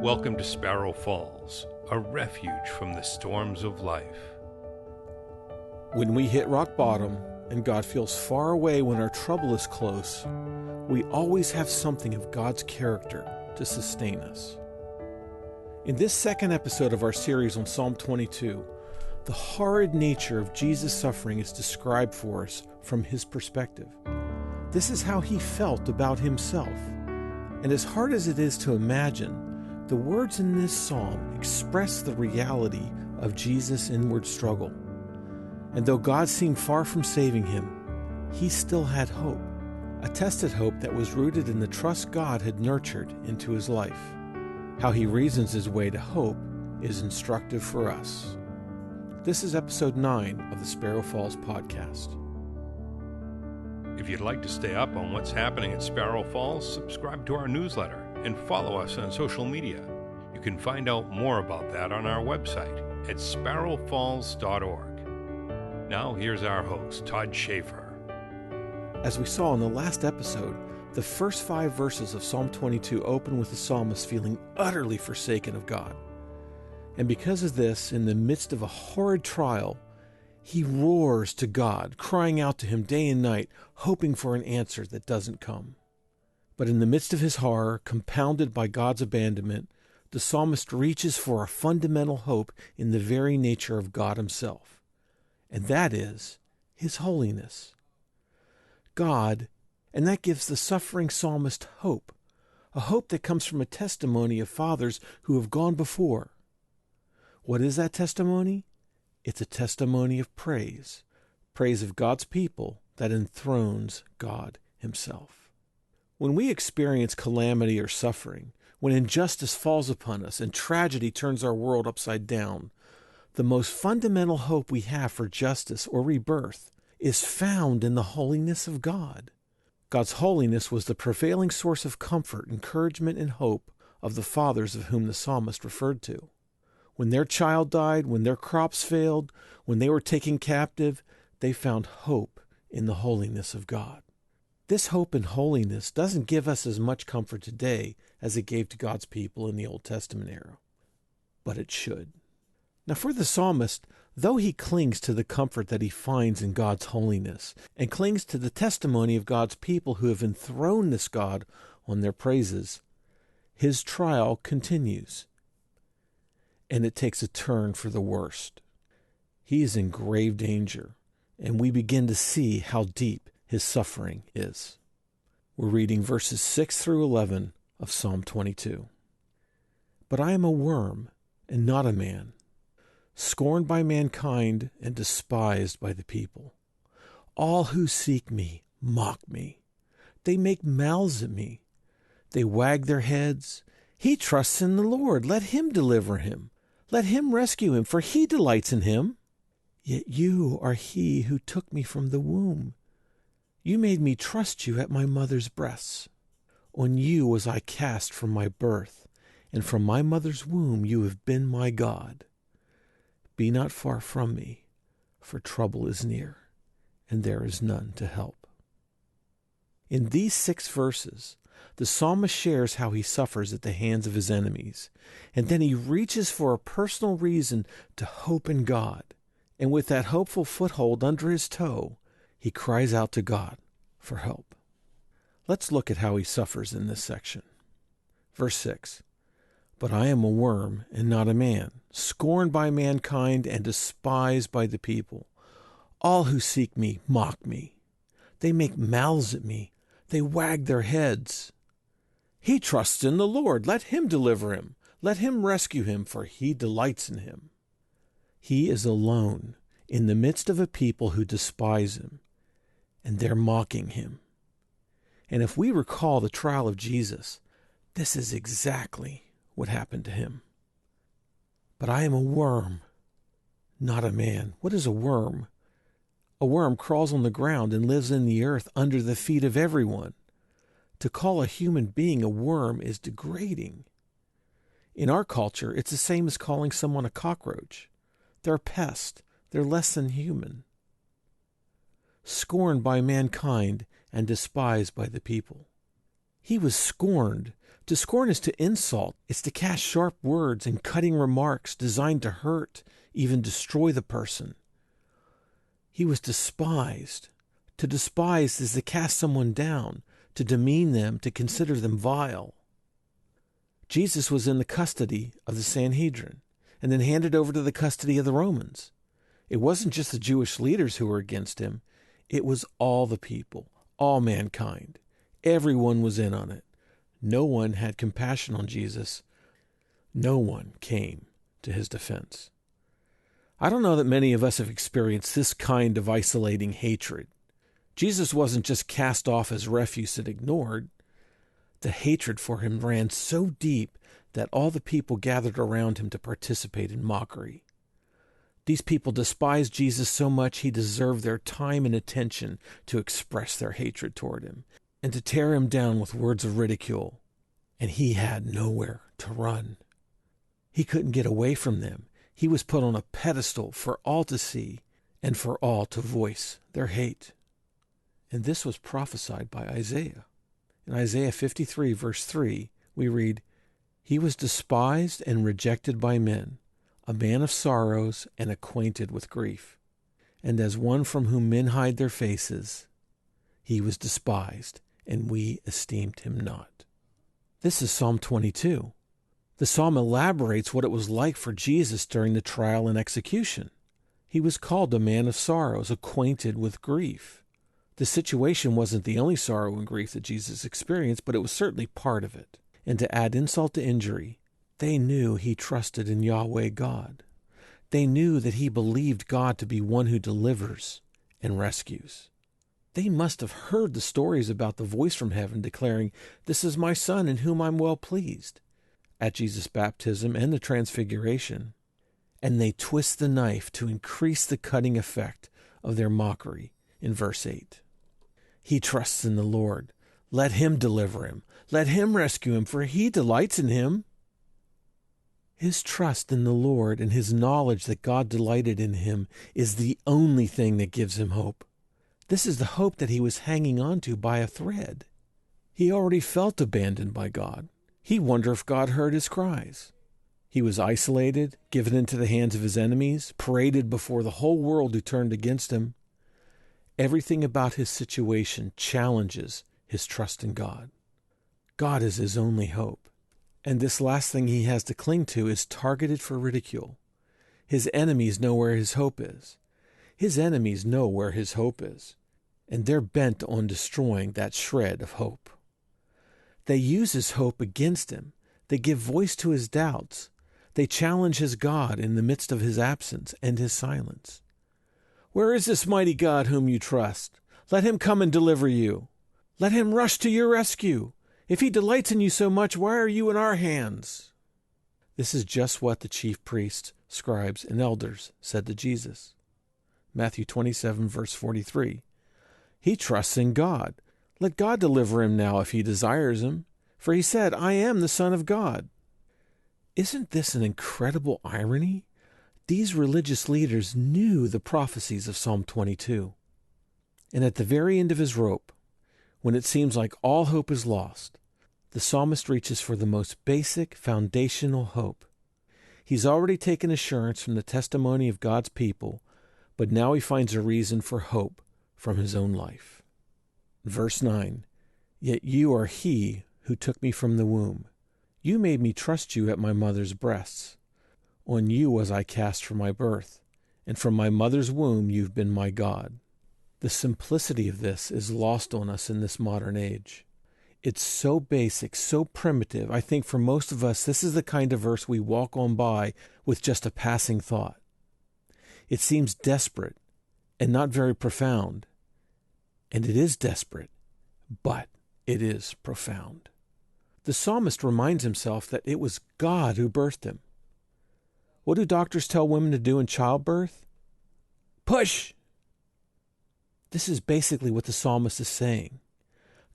Welcome to Sparrow Falls, a refuge from the storms of life. When we hit rock bottom and God feels far away when our trouble is close, we always have something of God's character to sustain us. In this second episode of our series on Psalm 22, the horrid nature of Jesus' suffering is described for us from his perspective. This is how he felt about himself. And as hard as it is to imagine, the words in this psalm express the reality of Jesus' inward struggle. And though God seemed far from saving him, he still had hope, a tested hope that was rooted in the trust God had nurtured into his life. How he reasons his way to hope is instructive for us. This is episode 9 of the Sparrow Falls podcast. If you'd like to stay up on what's happening at Sparrow Falls, subscribe to our newsletter and follow us on social media. You can find out more about that on our website at sparrowfalls.org. Now here's our host, Todd Schaefer. As we saw in the last episode, the first 5 verses of Psalm 22 open with the psalmist feeling utterly forsaken of God. And because of this, in the midst of a horrid trial, he roars to God, crying out to him day and night, hoping for an answer that doesn't come. But in the midst of his horror, compounded by God's abandonment, the psalmist reaches for a fundamental hope in the very nature of God himself, and that is his holiness. God, and that gives the suffering psalmist hope, a hope that comes from a testimony of fathers who have gone before. What is that testimony? It's a testimony of praise of God's people that enthrones God himself. When we experience calamity or suffering, when injustice falls upon us and tragedy turns our world upside down, the most fundamental hope we have for justice or rebirth is found in the holiness of God. God's holiness was the prevailing source of comfort, encouragement, and hope of the fathers of whom the psalmist referred to. When their child died, when their crops failed, when they were taken captive, they found hope in the holiness of God. This hope in holiness doesn't give us as much comfort today as it gave to God's people in the Old Testament era, but it should. Now for the psalmist, though he clings to the comfort that he finds in God's holiness and clings to the testimony of God's people who have enthroned this God on their praises, his trial continues, and it takes a turn for the worst. He is in grave danger, and we begin to see how deep his suffering is. We're reading verses 6 through 11 of Psalm 22. But I am a worm and not a man, scorned by mankind and despised by the people. All who seek me mock me. They make mouths at me. They wag their heads. He trusts in the Lord. Let him deliver him. Let him rescue him, for he delights in him. Yet you are he who took me from the womb. You made me trust you at my mother's breasts. On you was I cast from my birth, and from my mother's womb you have been my God. Be not far from me, for trouble is near, and there is none to help. In these 6 verses, the psalmist shares how he suffers at the hands of his enemies, and then he reaches for a personal reason to hope in God. And with that hopeful foothold under his toe, he cries out to God for help. Let's look at how he suffers in this section. Verse 6, But I am a worm and not a man, scorned by mankind and despised by the people. All who seek me mock me. They make mouths at me. They wag their heads. He trusts in the Lord. Let him deliver him. Let him rescue him, for he delights in him. He is alone in the midst of a people who despise him, and they're mocking him. And if we recall the trial of Jesus, this is exactly what happened to him. But I am a worm, not a man. What is a worm? A worm crawls on the ground and lives in the earth under the feet of everyone. To call a human being a worm is degrading. In our culture, it's the same as calling someone a cockroach. They're a pest. They're less than human. Scorned by mankind and despised by the people. He was scorned. To scorn is to insult. It's to cast sharp words and cutting remarks designed to hurt, even destroy the person. He was despised. To despise is to cast someone down, to demean them, to consider them vile. Jesus was in the custody of the Sanhedrin and then handed over to the custody of the Romans. It wasn't just the Jewish leaders who were against him. It was all the people, all mankind. Everyone was in on it. No one had compassion on Jesus. No one came to his defense. I don't know that many of us have experienced this kind of isolating hatred. Jesus wasn't just cast off as refuse and ignored. The hatred for him ran so deep that all the people gathered around him to participate in mockery. These people despised Jesus so much he deserved their time and attention to express their hatred toward him and to tear him down with words of ridicule. And he had nowhere to run. He couldn't get away from them. He was put on a pedestal for all to see and for all to voice their hate. And this was prophesied by Isaiah. In Isaiah 53, verse 3, we read, "He was despised and rejected by men, a man of sorrows and acquainted with grief. And as one from whom men hide their faces, he was despised, and we esteemed him not." This is Psalm 22. The psalm elaborates what it was like for Jesus during the trial and execution. He was called a man of sorrows, acquainted with grief. The situation wasn't the only sorrow and grief that Jesus experienced, but it was certainly part of it. And to add insult to injury, they knew he trusted in Yahweh God. They knew that he believed God to be one who delivers and rescues. They must have heard the stories about the voice from heaven declaring, "This is my Son in whom I'm well pleased," at Jesus' baptism and the transfiguration. And they twist the knife to increase the cutting effect of their mockery in verse 8. He trusts in the Lord. Let him deliver him. Let him rescue him, for he delights in him. His trust in the Lord and his knowledge that God delighted in him is the only thing that gives him hope. This is the hope that he was hanging on to by a thread. He already felt abandoned by God. He wondered if God heard his cries. He was isolated, given into the hands of his enemies, paraded before the whole world who turned against him. Everything about his situation challenges his trust in God. God is his only hope. And this last thing he has to cling to is targeted for ridicule. His enemies know where his hope is. His enemies know where his hope is, and they're bent on destroying that shred of hope. They use his hope against him. They give voice to his doubts. They challenge his God in the midst of his absence and his silence. "Where is this mighty God whom you trust? Let him come and deliver you. Let him rush to your rescue. If he delights in you so much, why are you in our hands?" This is just what the chief priests, scribes, and elders said to Jesus. Matthew 27, verse 43. He trusts in God. Let God deliver him now if he desires him. For he said, "I am the Son of God." Isn't this an incredible irony? These religious leaders knew the prophecies of Psalm 22. And at the very end of his rope, when it seems like all hope is lost, the psalmist reaches for the most basic, foundational hope. He's already taken assurance from the testimony of God's people, but now he finds a reason for hope from his own life. Verse 9, "Yet you are he who took me from the womb. You made me trust you at my mother's breasts. On you was I cast from my birth, and from my mother's womb you've been my God." The simplicity of this is lost on us in this modern age. It's so basic, so primitive. I think for most of us, this is the kind of verse we walk on by with just a passing thought. It seems desperate and not very profound. And it is desperate, but it is profound. The psalmist reminds himself that it was God who birthed him. What do doctors tell women to do in childbirth? Push! This is basically what the psalmist is saying.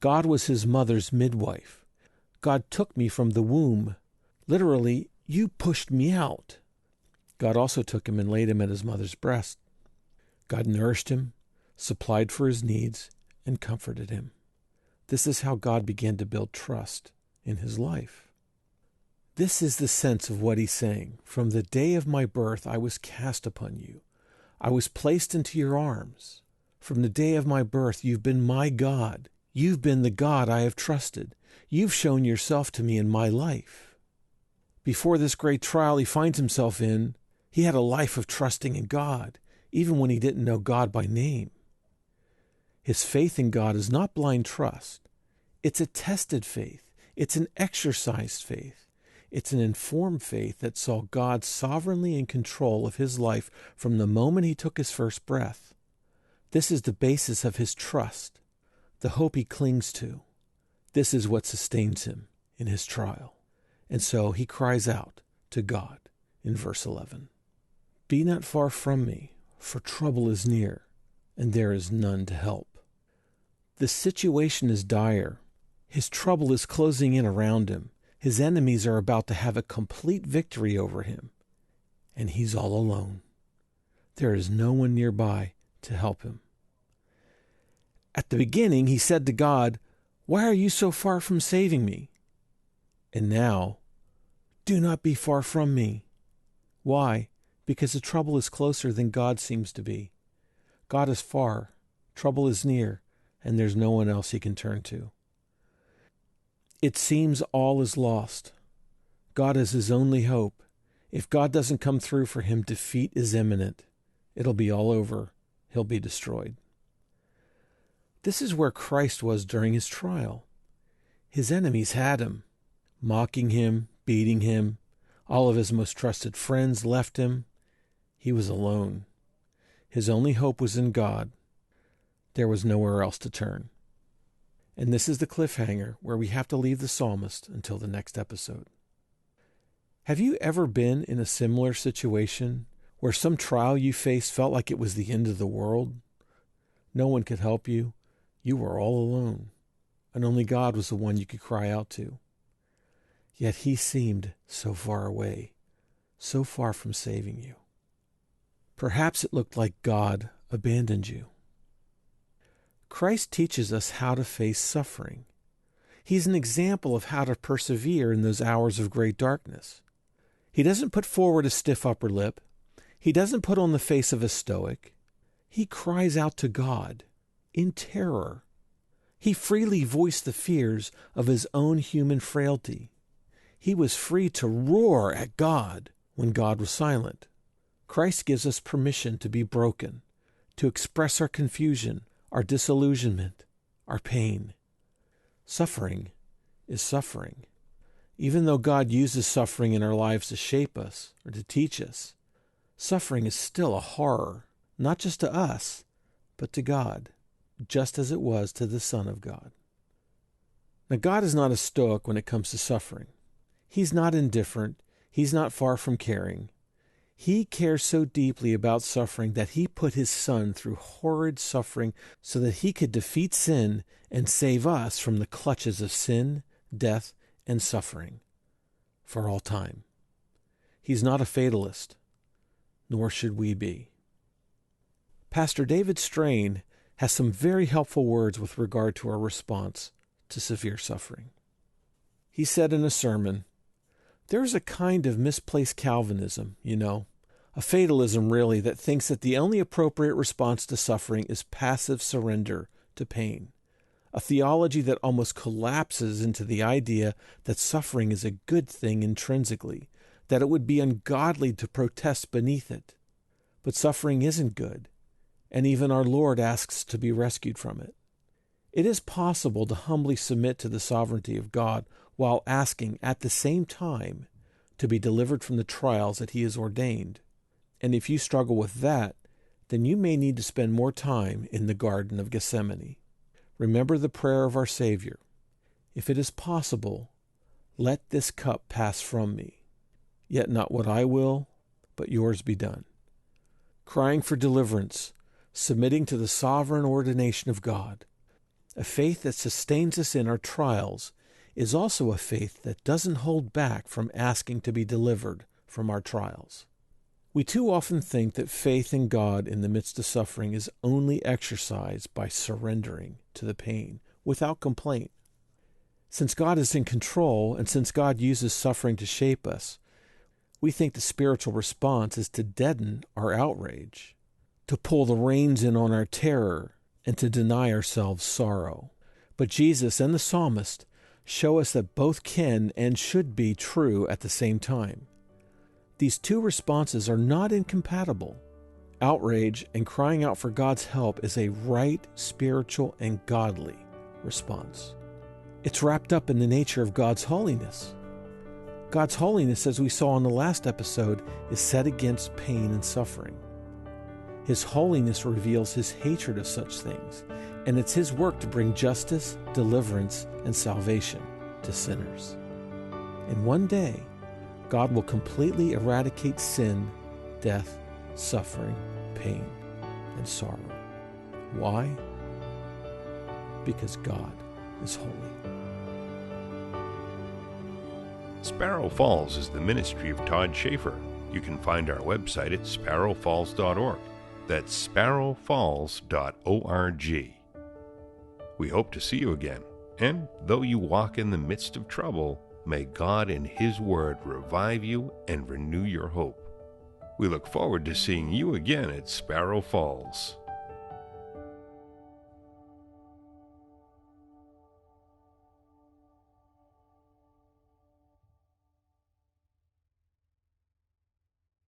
God was his mother's midwife. God took me from the womb. Literally, you pushed me out. God also took him and laid him at his mother's breast. God nourished him, supplied for his needs, and comforted him. This is how God began to build trust in his life. This is the sense of what he's saying. From the day of my birth, I was cast upon you. I was placed into your arms. From the day of my birth, you've been my God. You've been the God I have trusted. You've shown yourself to me in my life. Before this great trial he finds himself in, he had a life of trusting in God, even when he didn't know God by name. His faith in God is not blind trust. It's a tested faith. It's an exercised faith. It's an informed faith that saw God sovereignly in control of his life from the moment he took his first breath. This is the basis of his trust, the hope he clings to. This is what sustains him in his trial. And so he cries out to God in verse 11, "Be not far from me, for trouble is near, and there is none to help." The situation is dire. His trouble is closing in around him. His enemies are about to have a complete victory over him, and he's all alone. There is no one nearby to help him. At the beginning, he said to God, "Why are you so far from saving me?" And now, "Do not be far from me." Why? Because the trouble is closer than God seems to be. God is far, trouble is near, and there's no one else he can turn to. It seems all is lost. God is his only hope. If God doesn't come through for him, defeat is imminent. It'll be all over. He'll be destroyed. This is where Christ was during his trial. His enemies had him, mocking him, beating him. All of his most trusted friends left him. He was alone. His only hope was in God. There was nowhere else to turn. And this is the cliffhanger where we have to leave the psalmist until the next episode. Have you ever been in a similar situation where some trial you faced felt like it was the end of the world? No one could help you. You were all alone, and only God was the one you could cry out to. Yet he seemed so far away, so far from saving you. Perhaps it looked like God abandoned you. Christ teaches us how to face suffering. He's an example of how to persevere in those hours of great darkness. He doesn't put forward a stiff upper lip. He doesn't put on the face of a stoic. He cries out to God in terror. He freely voiced the fears of his own human frailty. He was free to roar at God when God was silent. Christ gives us permission to be broken, to express our confusion, our disillusionment, our pain. Suffering is suffering. Even though God uses suffering in our lives to shape us or to teach us, suffering is still a horror, not just to us, but to God, just as it was to the Son of God. Now, God is not a stoic when it comes to suffering. He's not indifferent. He's not far from caring. He cares so deeply about suffering that he put his Son through horrid suffering so that he could defeat sin and save us from the clutches of sin, death, and suffering for all time. He's not a fatalist, nor should we be. Pastor David Strain has some very helpful words with regard to our response to severe suffering. He said in a sermon, "There's a kind of misplaced Calvinism, a fatalism really, that thinks that the only appropriate response to suffering is passive surrender to pain. A theology that almost collapses into the idea that suffering is a good thing intrinsically, that it would be ungodly to protest beneath it. But suffering isn't good, and even our Lord asks to be rescued from it. It is possible to humbly submit to the sovereignty of God while asking at the same time to be delivered from the trials that he has ordained. And if you struggle with that, then you may need to spend more time in the Garden of Gethsemane. Remember the prayer of our Savior. If it is possible, let this cup pass from me. Yet not what I will, but yours be done." Crying for deliverance, submitting to the sovereign ordination of God. A faith that sustains us in our trials is also a faith that doesn't hold back from asking to be delivered from our trials. We too often think that faith in God in the midst of suffering is only exercised by surrendering to the pain without complaint. Since God is in control, and since God uses suffering to shape us, we think the spiritual response is to deaden our outrage, to pull the reins in on our terror, and to deny ourselves sorrow. But Jesus and the psalmist show us that both can and should be true at the same time. These two responses are not incompatible. Outrage and crying out for God's help is a right, spiritual, and godly response. It's wrapped up in the nature of God's holiness. God's holiness, as we saw in the last episode, is set against pain and suffering. His holiness reveals his hatred of such things, and it's his work to bring justice, deliverance, and salvation to sinners. And one day, God will completely eradicate sin, death, suffering, pain, and sorrow. Why? Because God is holy. Sparrow Falls is the ministry of Todd Schaefer. You can find our website at sparrowfalls.org. That's sparrowfalls.org. We hope to see you again, and though you walk in the midst of trouble, may God in His Word revive you and renew your hope. We look forward to seeing you again at Sparrow Falls.